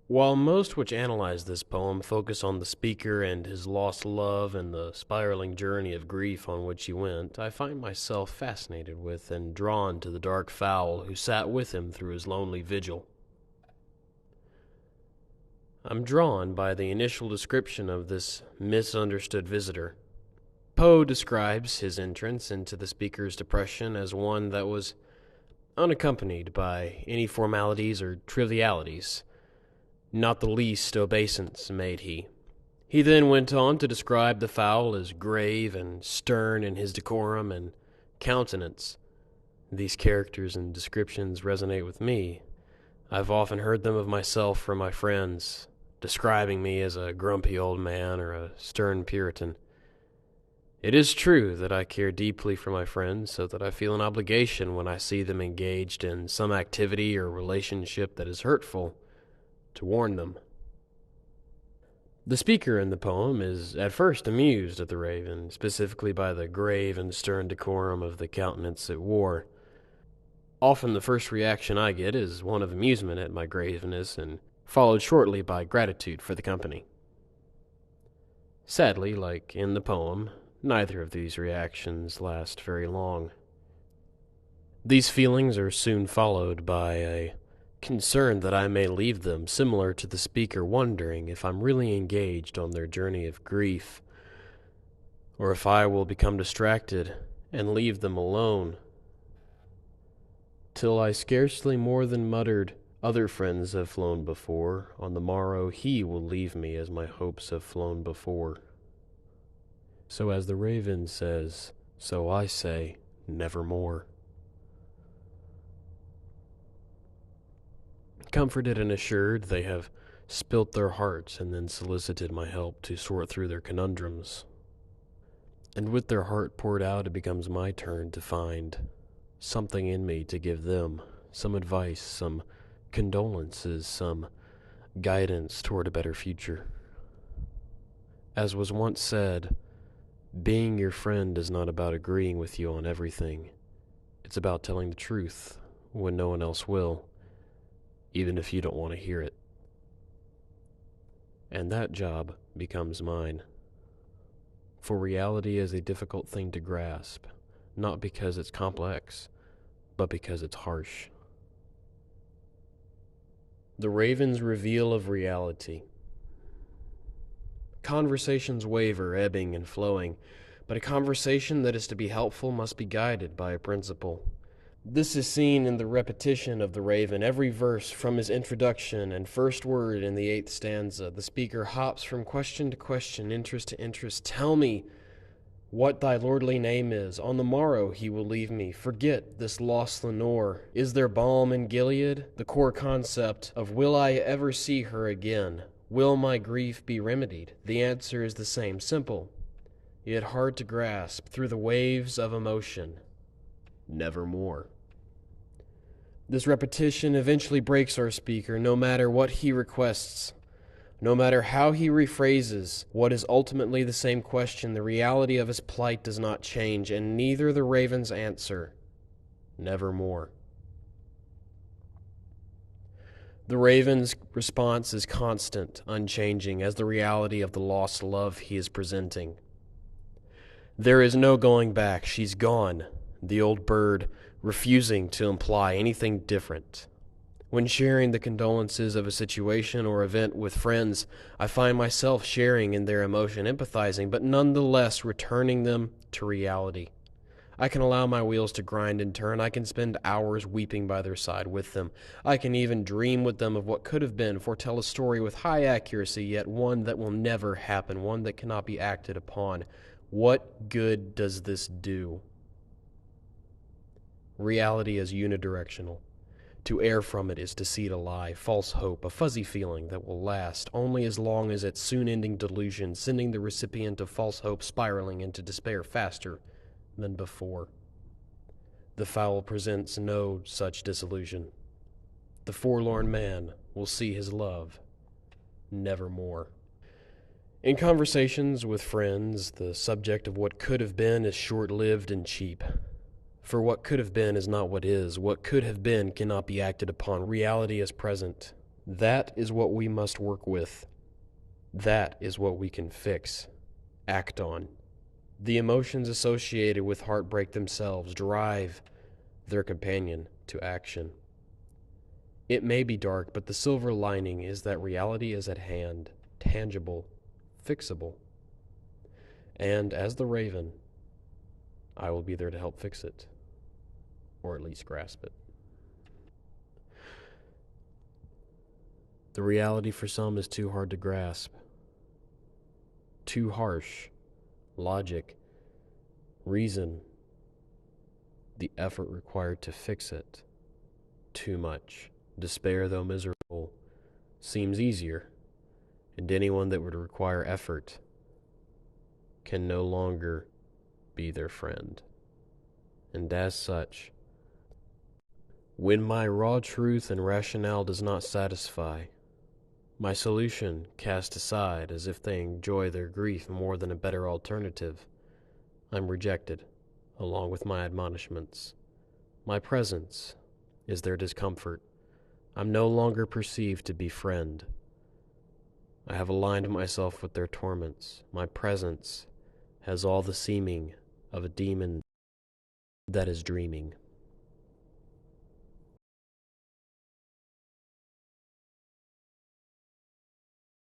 While most which analyze this poem focus on the speaker and his lost love and the spiraling journey of grief on which he went, I find myself fascinated with and drawn to the dark fowl who sat with him through his lonely vigil. I'm drawn by the initial description of this misunderstood visitor. Poe describes his entrance into the speaker's depression as one that was unaccompanied by any formalities or trivialities. Not the least obeisance made he. He then went on to describe the fowl as grave and stern in his decorum and countenance. These characters and descriptions resonate with me. I've often heard them of myself from my friends, describing me as a grumpy old man or a stern Puritan. It is true that I care deeply for my friends, so that I feel an obligation when I see them engaged in some activity or relationship that is hurtful to warn them. The speaker in the poem is at first amused at the raven, specifically by the grave and stern decorum of the countenance it wore. Often the first reaction I get is one of amusement at my graveness, and followed shortly by gratitude for the company. Sadly, like in the poem, neither of these reactions last very long. These feelings are soon followed by a concern that I may leave them, similar to the speaker wondering if I'm really engaged on their journey of grief, or if I will become distracted and leave them alone. Till I scarcely more than muttered, "Other friends have flown before. On the morrow he will leave me as my hopes have flown before." So as the raven says, so I say, nevermore. Comforted and assured, they have spilt their hearts and then solicited my help to sort through their conundrums. And with their heart poured out, it becomes my turn to find something in me to give them, some advice, some condolences, some guidance toward a better future. As was once said, being your friend is not about agreeing with you on everything. It's about telling the truth when no one else will, even if you don't want to hear it. And that job becomes mine. For reality is a difficult thing to grasp, not because it's complex, but because it's harsh. The raven's reveal of reality. Conversations waver, ebbing and flowing, but a conversation that is to be helpful must be guided by a principle. This is seen in the repetition of the raven. Every verse from his introduction and first word in the 8th stanza, the speaker hops from question to question, interest to interest. Tell me what thy lordly name is. On the morrow he will leave me. Forget this lost Lenore. Is there balm in Gilead? The core concept of will I ever see her again? Will my grief be remedied? The answer is the same, simple, yet hard to grasp through the waves of emotion. Nevermore. This repetition eventually breaks our speaker, no matter what he requests. No matter how he rephrases what is ultimately the same question, the reality of his plight does not change, and neither the raven's answer. Nevermore. The raven's response is constant, unchanging, as the reality of the lost love he is presenting. There is no going back. She's gone. The old bird refusing to imply anything different. When sharing the condolences of a situation or event with friends, I find myself sharing in their emotion, empathizing, but nonetheless returning them to reality. I can allow my wheels to grind and turn. I can spend hours weeping by their side with them. I can even dream with them of what could have been, foretell a story with high accuracy, yet one that will never happen, one that cannot be acted upon. What good does this do? Reality is unidirectional. To err from it is to seed a lie, false hope, a fuzzy feeling that will last only as long as its soon-ending delusion, sending the recipient of false hope spiraling into despair faster than before. The fowl presents no such disillusion. The forlorn man will see his love nevermore. In conversations with friends, the subject of what could have been is short-lived and cheap. For what could have been is not what is. What could have been cannot be acted upon. Reality is present. That is what we must work with. That is what we can fix, act on. The emotions associated with heartbreak themselves drive their companion to action. It may be dark, but the silver lining is that reality is at hand, tangible, fixable. And as the raven, I will be there to help fix it, or at least grasp it. The reality for some is too hard to grasp, too harsh. Logic, reason, the effort required to fix it, too much. Despair, though miserable, seems easier, and anyone that would require effort can no longer be their friend. And as such, when my raw truth and rationale does not satisfy, my solution cast aside as if they enjoy their grief more than a better alternative, I'm rejected, along with my admonishments. My presence is their discomfort. I'm no longer perceived to be friend. I have aligned myself with their torments. My presence has all the seeming of a demon that is dreaming.